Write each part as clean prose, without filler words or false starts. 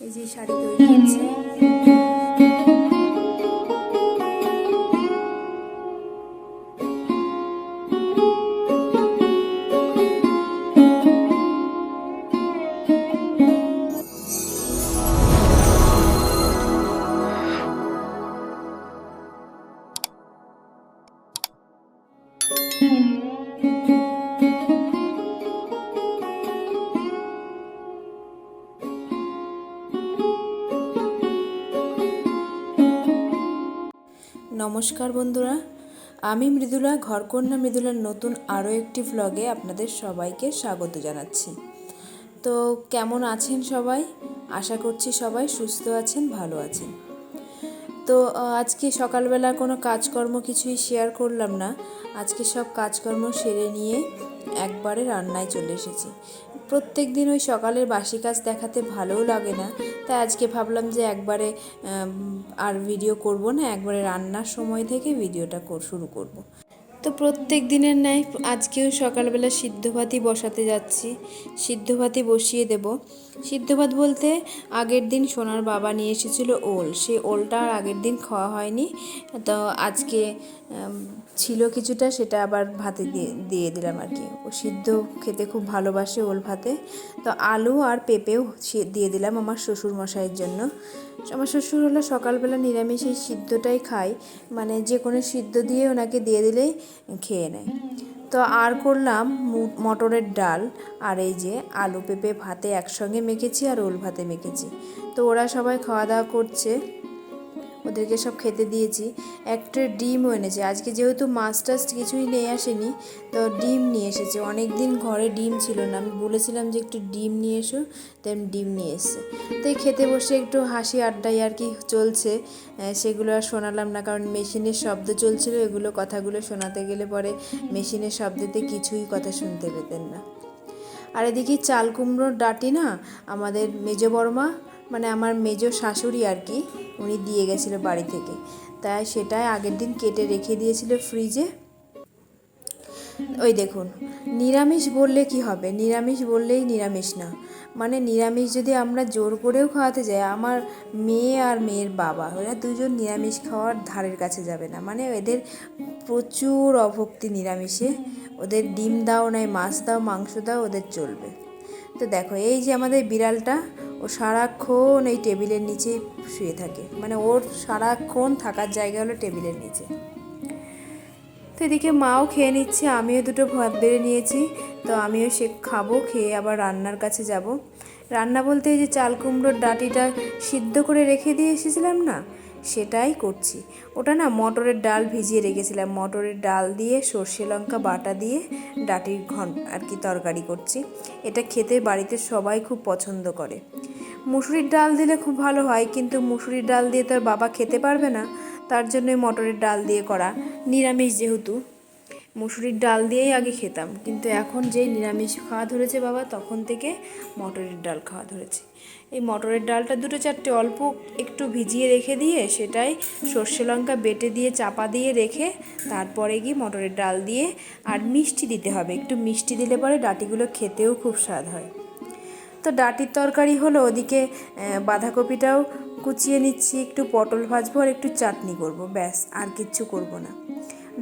এই যে শাড়ি তৈরি হচ্ছে। নমস্কার বন্ধুরা, আমি মৃদুলা, ঘরকন্যা মৃদুলার নতুন আরও একটি ভ্লগে আপনাদের সবাইকে স্বাগত জানাচ্ছি। তো কেমন আছেন সবাই? আশা করছি সবাই সুস্থ আছেন, ভালো আছেন। তো আজকে সকালবেলা কোনো কাজকর্ম কিছুই শেয়ার করলাম না। আজকে সব কাজকর্ম সেরে নিয়ে একবারে রান্নায় চলে এসেছি। প্রত্যেক দিন ওই সকালের বাসি কাজ দেখাতে ভালোও লাগে না, তাই আজকে ভাবলাম যে একবারে আর ভিডিও করব না, একবারে রান্নার সময় থেকে ভিডিওটা শুরু করব। তো প্রত্যেক দিনের ন্যায় আজকেও সকালবেলা সিদ্ধ ভাতই বসাতে যাচ্ছি। সিদ্ধ ভাতই বসিয়ে দেব। সিদ্ধ ভাত বলতে আগের দিন সোনার বাবা নিয়ে এসেছিল ওল, সেই ওলটা আর আগের দিন খাওয়া হয়নি, তো আজকে ছিল কিছুটা, সেটা আবার ভাতে দিয়ে দিলাম আর কি। ও সিদ্ধ খেতে খুব ভালোবাসে ওল ভাতে, তো আলু আর পেঁপেও দিয়ে দিলাম আমার শ্বশুরমশাইয়ের জন্য। আমার শ্বশুর হলো সকালবেলা নিরামিষ এই সিদ্ধটাই খায়, মানে যে কোনো সিদ্ধ দিয়ে ওনাকে দিয়ে দিলেই খেয়ে নেয়। তো আর করলাম মটরের ডাল, আর এই যে আলু পেঁপে ভাতে একসঙ্গে মেখেছি আর ওল ভাতে মেখেছি। তো ওরা সবাই খাওয়া দাওয়া করছে, ওদেরকে সব খেতে দিয়েছি। একটা ডিমও এনেছে আজকে, যেহেতু মাছ টাছ কিছুই নিয়ে আসেনি, তো ডিম নিয়ে এসেছে। অনেক দিন ঘরে ডিম ছিল না, আমি বলেছিলাম যে একটু ডিম নিয়ে এসো, তাই ডিম নিয়ে এসছে। তো এই খেতে বসে একটু হাসি আড্ডাই আর কি চলছে, সেগুলো আর শোনালাম না, কারণ মেশিনের শব্দ চলছিল, এগুলো কথাগুলো শোনাতে গেলে পরে মেশিনের শব্দতে কিছুই কথা শুনতে পেতেন না। আর এদিকে চাল কুমড়োর ডাঁটি না আমাদের মেজ বড়মা, মানে আমার মেজ শাশুড়ি আর কি, উনি দিয়ে গেছিলো বাড়ি থেকে, তাই সেটাই আগের দিন কেটে রেখে দিয়েছিল ফ্রিজে। ওই দেখুন, নিরামিষ বললে কি হবে, নিরামিষ বললেই নিরামিষ না, মানে নিরামিষ যদি আমরা জোর করেও খাওয়াতে যাই, আমার মেয়ে আর মেয়ের বাবা ওরা দুজন নিরামিষ খাওয়ার ধারের কাছে যাবে না, মানে এদের প্রচুর অভক্তি নিরামিষে। ওদের ডিম দাও নাই মাছ দাও মাংস দাও, ওদের চলবে। তো দেখো এই যে আমাদের বিড়ালটা, ও সারাক্ষণ এই টেবিলের নিচে শুয়ে থাকে, মানে ওর সারাক্ষণ থাকার জায়গা হলো টেবিলের নিচে। তো এদিকে মাও খেয়ে নিচ্ছে, আমিও দুটো ভাত বেড়ে নিয়েছি, তো আমিও সে খাবো, খেয়ে আবার রান্নার কাছে যাব। রান্না বলতে এই যে চাল কুমড়োর ডাঁটিটা সিদ্ধ করে রেখে দিয়ে এসেছিলাম না, সেটাই করছি। ওটা না মটরের ডাল ভিজিয়ে রেখেছিলাম, মটরের ডাল দিয়ে সর্ষে লঙ্কা বাটা দিয়ে ডাঁটির আর কি তরকারি করছি। এটা খেতে বাড়িতে সবাই খুব পছন্দ করে। মুসুরির ডাল দিলে খুব ভালো হয়, কিন্তু মুসুরির ডাল দিয়ে তো আর বাবা খেতে পারবে না, তার জন্যই মটরের ডাল দিয়ে করা। নিরামিষ যেহেতু, মুসুরির ডাল দিয়েই আগে খেতাম, কিন্তু এখন যেই নিরামিষ খাওয়া ধরেছে বাবা, তখন থেকে মটরের ডাল খাওয়া ধরেছে। এই মটরের ডালটা দুটো চারটে অল্প একটু ভিজিয়ে রেখে দিয়ে, সেটাই সর্ষে লঙ্কা বেটে দিয়ে চাপা দিয়ে রেখে, তারপরে গিয়ে মটরের ডাল দিয়ে, আর মিষ্টি দিতে হবে, একটু মিষ্টি দিলে পরে ডাঁটিগুলো খেতেও খুব স্বাদ হয়। তো ডাঁটির তরকারি হলো, ওদিকে বাঁধাকপিটাও কুচিয়ে নিচ্ছি, একটু পটল ভাজবো আর একটু চাটনি করব, ব্যাস আর কিচ্ছু করব না।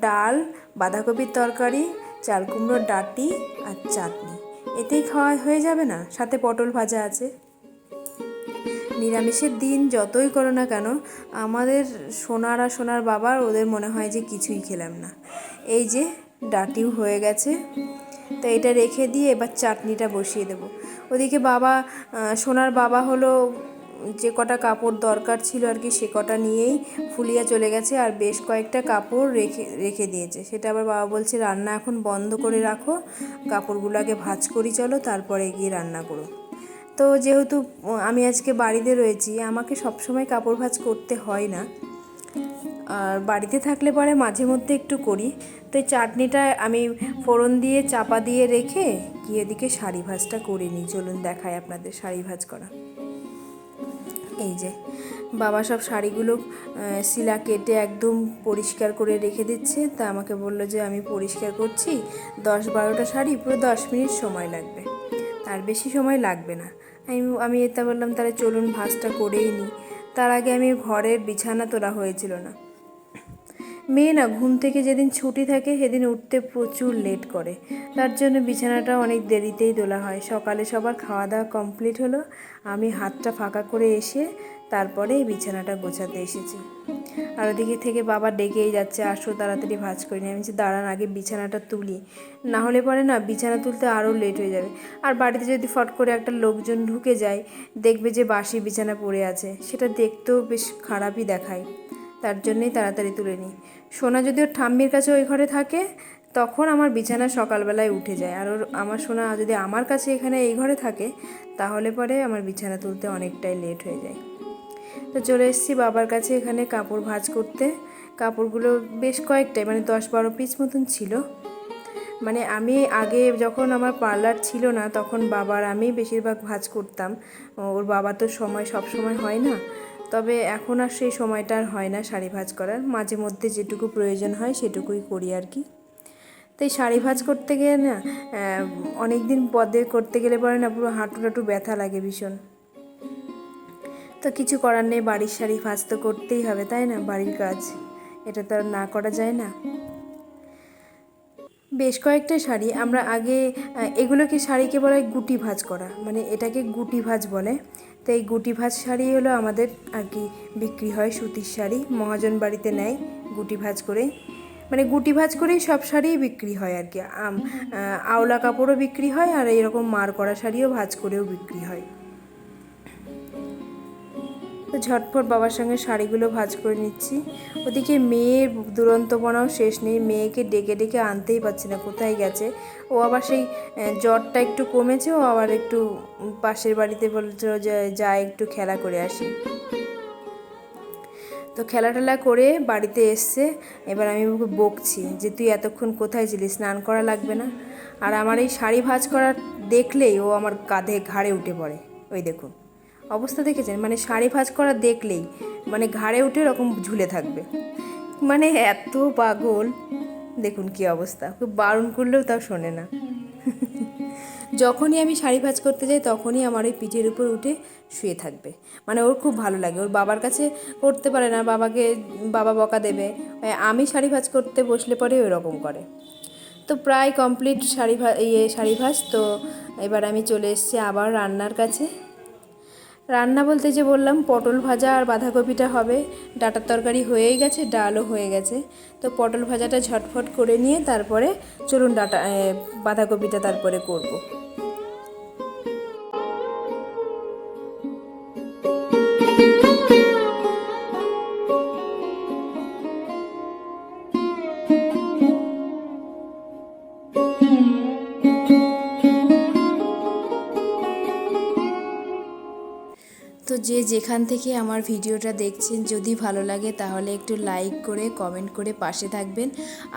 ডাল, বাঁধাকপির তরকারি, চাল কুমড়োর ডাঁটি আর চাটনি, এতেই খাওয়া হয়ে যাবে না? সাথে পটল ভাজা আছে। নিরামিষের দিন যতই করো না কেন, আমাদের সোনার আর সোনার বাবার ওদের মনে হয় যে কিছুই খেলাম না। এই যে ডাঁটিও হয়ে গেছে, তো এটা রেখে দিয়ে এবার চাটনিটা বসিয়ে দেবো। ওদিকে বাবা, সোনার বাবা হলো যে কটা কাপড় দরকার ছিল আর কি, সে কটা নিয়েই ফুলিয়া চলে গেছে, আর বেশ কয়েকটা কাপড় রেখে দিয়েছে। সেটা আবার বাবা বলছে রান্না এখন বন্ধ করে রাখো, কাপড়গুলো আগে ভাঁজ করি চলো, তারপরে গিয়ে রান্না করো। তো যেহেতু আমি আজকে বাড়িতে রয়েছি, আমাকে সবসময় কাপড় ভাঁজ করতে হয় না, আর বাড়িতে থাকলে পরে মাঝে মধ্যে একটু করি। তো এই চাটনিটা আমি ফোড়ন দিয়ে চাপা দিয়ে রেখে গিয়ে এদিকে শাড়ি ভাঁজটা করে নিই। চলুন দেখাই আপনাদের শাড়ি ভাঁজ করা। এই যে বাবা সব শাড়িগুলো শিলা কেটে একদম পরিষ্কার করে রেখে দিচ্ছে, তা আমাকে বললো যে আমি পরিষ্কার করছি, 10-12টা শাড়ি, পুরো 10 মিনিট সময় লাগবে, তার বেশি সময় লাগবে না। আমি এটা বললাম তাহলে চলুন ভাঁজটা করেই নিই। তার আগে আমি ঘরের বিছানা তোলা হয়েছিল না। মেয়ে না ঘুম থেকে যেদিন ছুটি থাকে সেদিন উঠতে প্রচুর লেট করে, তার জন্য বিছানাটা অনেক দেরিতেই তোলা হয়। সকালে সবার খাওয়া দাওয়া কমপ্লিট হলো, আমি হাতটা ফাঁকা করে এসে তারপরে এই বিছানাটা গোছাতে এসেছি। আর ওদিকে থেকে বাবা ডেকেই যাচ্ছে, আসো তাড়াতাড়ি ভাঁজ করে নিই। আমি বলছি দাঁড়ান আগে বিছানাটা তুলি, না হলে পরে না বিছানা তুলতে আরও লেট হয়ে যাবে। আর বাড়িতে যদি ফট করে একটা লোকজন ঢুকে যায়, দেখবে যে বাসি বিছানা পড়ে আছে, সেটা দেখতেও বেশ খারাপই দেখায়। তার জন্যেই তাড়াতাড়ি তুলে নিই। সোনা যদি ওর ঠাম্মির কাছে ওই ঘরে থাকে তখন আমার বিছানা সকালবেলায় উঠে যায়, আর আমার সোনা যদি আমার কাছে এখানে এই ঘরে থাকে তাহলে পরে আমার বিছানা তুলতে অনেকটাই লেট হয়ে যায়। তো চলে এসেছি বাবার কাছে এখানে কাপড় ভাঁজ করতে। কাপড়গুলো বেশ কয়েকটাই, মানে 10-12 পিস মতন ছিল। মানে আমি আগে যখন আমার পার্লার ছিল না তখন বাবার আমি বেশিরভাগ ভাঁজ করতাম। ওর বাবা তো সব সময় হয় না, তবে এখন আর সেই সময়টা আর হয় না শাড়ি ভাঁজ করার। মাঝে মধ্যে যেটুকু প্রয়োজন হয় সেটুকুই করি আর কি। তো এই শাড়ি ভাঁজ করতে গেলে না অনেক দিন পদে করতে গেলে পরে না পুরো হাঁটু টাটু ব্যথা লাগে ভীষণ। তো কিছু করার নেই, বাড়ির শাড়ি ভাঁজ তো করতেই হবে, তাই না? বাড়ির কাজ, এটা তো আর না করা যায় না। বেশ কয়েকটা শাড়ি আমরা আগে, এগুলোকে শাড়িকে বলে গুটি ভাঁজ করা, মানে এটাকে গুটি ভাঁজ বলে। তো এই গুটি ভাঁজ শাড়ি হলো আমাদের আর কি বিক্রি হয়, সুতির শাড়ি মহাজন বাড়িতে নেয় গুটি ভাঁজ করে। মানে গুটি ভাঁজ করেই সব শাড়িই বিক্রি হয় আর কি। আওলা কাপড়ও বিক্রি হয়, আর এরকম মার করা শাড়িও ভাঁজ করেও বিক্রি হয়। তো ঝটফট বাবার সঙ্গে শাড়িগুলো ভাঁজ করে নিচ্ছি। ওদিকে মেয়ের দুরন্তপনাও শেষ নেই, মেয়েকে ডেকে ডেকে আনতেই পারছি না, কোথায় গেছে। ও আবার সেই জ্বরটা একটু কমেছে, ও আবার একটু পাশের বাড়িতে বলছিল যে যা একটু খেলা করে আসি। তো খেলা টেলা করে বাড়িতে এসছে। এবার আমি ওকে বকছি যে তুই এতক্ষণ কোথায় ছিলিস, স্নান করা লাগবে না? আর আমার এই শাড়ি ভাঁজ করা দেখলেই ও আমার কাঁধে ঘাড়ে উঠে পড়ে। ওই দেখুন অবস্থা দেখেছেন, মানে শাড়ি ভাঁজ করা দেখলেই মানে ঘাড়ে উঠে এরকম ঝুলে থাকবে, মানে এত পাগল। দেখুন কি অবস্থা, খুব বারণ করলেও তাও শোনে না। যখনই আমি শাড়ি ভাঁজ করতে যাই তখনই আমার ওই পিঠের উপর উঠে শুয়ে থাকবে। মানে ওর খুব ভালো লাগে, ওর বাবার কাছে করতে পারে না, বাবা বকা দেবে। আমি শাড়ি ভাঁজ করতে বসলে পরে ওরকম করে। তো প্রায় কমপ্লিট শাড়ি ভাঁজ। তো এবার আমি চলে এসেছি আবার রান্নার কাছে। রান্না বলতে যে বললাম পটল ভাজা আর বাঁধাকপিটা হবে, ডাঁটার তরকারি হয়েই গেছে, ডালও হয়ে গেছে। তো পটল ভাজাটা ঝটফট করে নিয়ে তারপরে চলুন বাঁধাকপিটা তারপরে করব। তো যে যেখান থেকে আমার ভিডিওটা দেখছেন যদি ভালো লাগে তাহলে একটু লাইক করে কমেন্ট করে পাশে থাকবেন,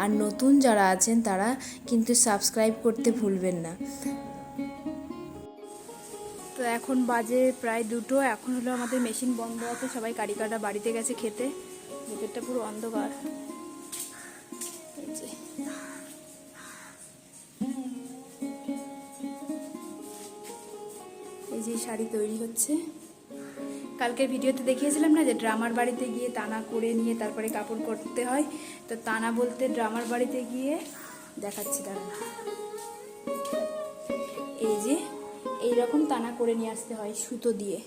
আর নতুন যারা আছেন তারা কিন্তু সাবস্ক্রাইব করতে ভুলবেন না। তো এখন বাজে প্রায় 2টো, এখন হলো আমাদের মেশিন বন্ধ আছে, সবাই কারিকাররা বাড়িতে গেছে খেতে। ভেতরটা পুরো অন্ধকার। এই যে শাড়ি তৈরি হচ্ছে। কালকের ভিডিওতে দেখিয়েছিলাম না যে ড্রামার বাড়িতে গিয়ে টানা করে নিয়ে তারপরে কাপড় করতে হয়। তো টানা বলতে ড্রামার বাড়িতে গিয়ে দেখাচ্ছি দাঁড়ান। এই যে এই রকম টানা করে নিয়ে আসতে হয় সুতো দিয়ে।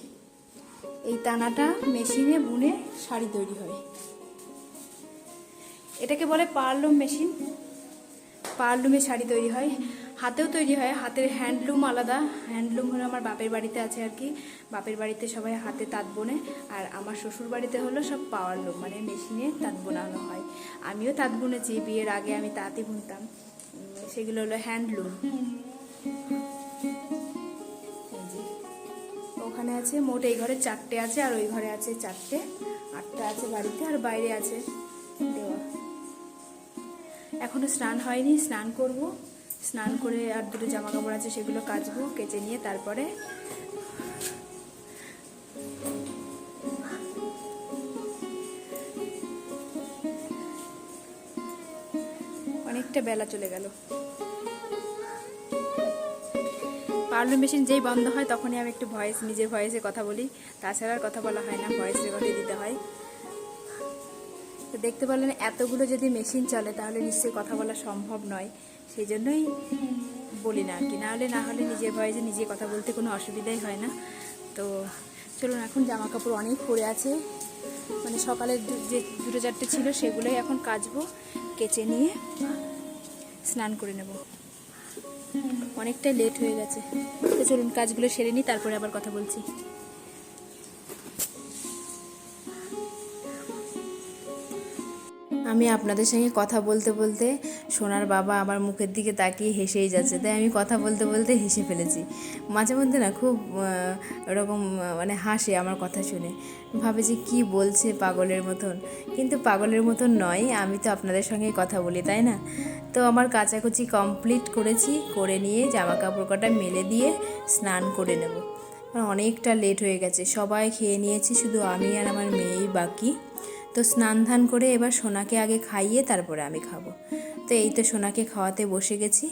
এই টানাটা মেশিনে বুনে শাড়ি তৈরি হয়। এটাকে বলে পাওয়ারলুম মেশিন। পাওয়ারলুমে শাড়ি তৈরি হয়, হাতেও তৈরি হয়। হাতের হ্যান্ডলুম আলাদা, হ্যান্ডলুম হলো আমার বাপের বাড়িতে আছে আর কি। বাপের বাড়িতে সবাই হাতে তাঁত বোনে, আর আমার শ্বশুর বাড়িতে হলো সব পাওয়ারলুম, মানে মেশিনে তাঁত বোনানো হয়। আমিও তাঁত বুনেছি, বিয়ের আগে আমি তাঁতই বুনতাম। সেগুলো হলো হ্যান্ডলুম। ওখানে আছে মোট এই ঘরে 4টে আছে, আর ওই ঘরে আছে 4টে, 8টা আছে বাড়িতে, আর বাইরে আছে দেওয়া। এখনো স্নান হয়নি, স্নান করব। স্নান করে আর 2টো জামা কাপড় আছে সেগুলো কাচবো, কেচে নিয়ে তারপরে অনেকটা বেলা চলে গেল। পাওয়ার মেশিন যেই বন্ধ হয় তখনই আমি একটু নিজের ভয়েসে কথা বলি, তাছাড়া আর কথা বলা হয় না, ভয়েস রেকর্ডে দিতে হয়। তো দেখতে পারলেন এতগুলো যদি মেশিন চলে তাহলে নিশ্চয়ই কথা বলা সম্ভব নয়, সেই জন্যই বলি না আর কি, না হলে নিজের ভয়েসে নিজে কথা বলতে কোনো অসুবিধাই হয় না। তো চলুন, এখন জামা কাপড় অনেক পড়ে আছে, মানে সকালের যে দুটো চারটে ছিল সেগুলোই এখন কাচবো, কেচে নিয়ে স্নান করে নেব। অনেকটাই লেট হয়ে গেছে, তো চলুন কাজগুলো সেরে নিই, তারপরে আবার কথা বলছি। আমি আপনাদের সঙ্গে কথা বলতে বলতে সোনার বাবা আমার মুখের দিকে তাকিয়ে হেসেই যাচ্ছে, তাই আমি কথা বলতে বলতে হেসে ফেলেছি। মাঝে মধ্যে না খুব ওরকম মানে হাসে আমার কথা শুনে, ভাবে যে কী বলছে পাগলের মতন, কিন্তু পাগলের মতন নয়, আমি তো আপনাদের সঙ্গে কথা বলি, তাই না? তো আমার কাচাকুচি কমপ্লিট করেছি, করে নিয়ে জামা কাপড় কটা মেলে দিয়ে স্নান করে নেব। অনেকটা লেট হয়ে গেছে, সবাই খেয়ে নিয়েছি, শুধু আমি আর আমার মেয়েই বাকি। তো স্নান ধান করে এবার সোনাকে আগে খাইয়ে তারপরে আমি খাবো। তো এই তো সোনাকে খাওয়াতে বসে গেছি,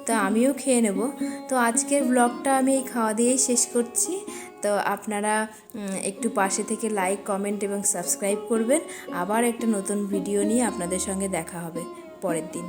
তো আমিও খেয়ে নেব। তো আজকের ব্লগটা আমি এই খাওয়া দিয়েই শেষ করছি। তো আপনারা একটু পাশে থেকে লাইক, কমেন্ট এবং সাবস্ক্রাইব করবেন। আবার একটা নতুন ভিডিও নিয়ে আপনাদের সঙ্গে দেখা হবে পরের দিন।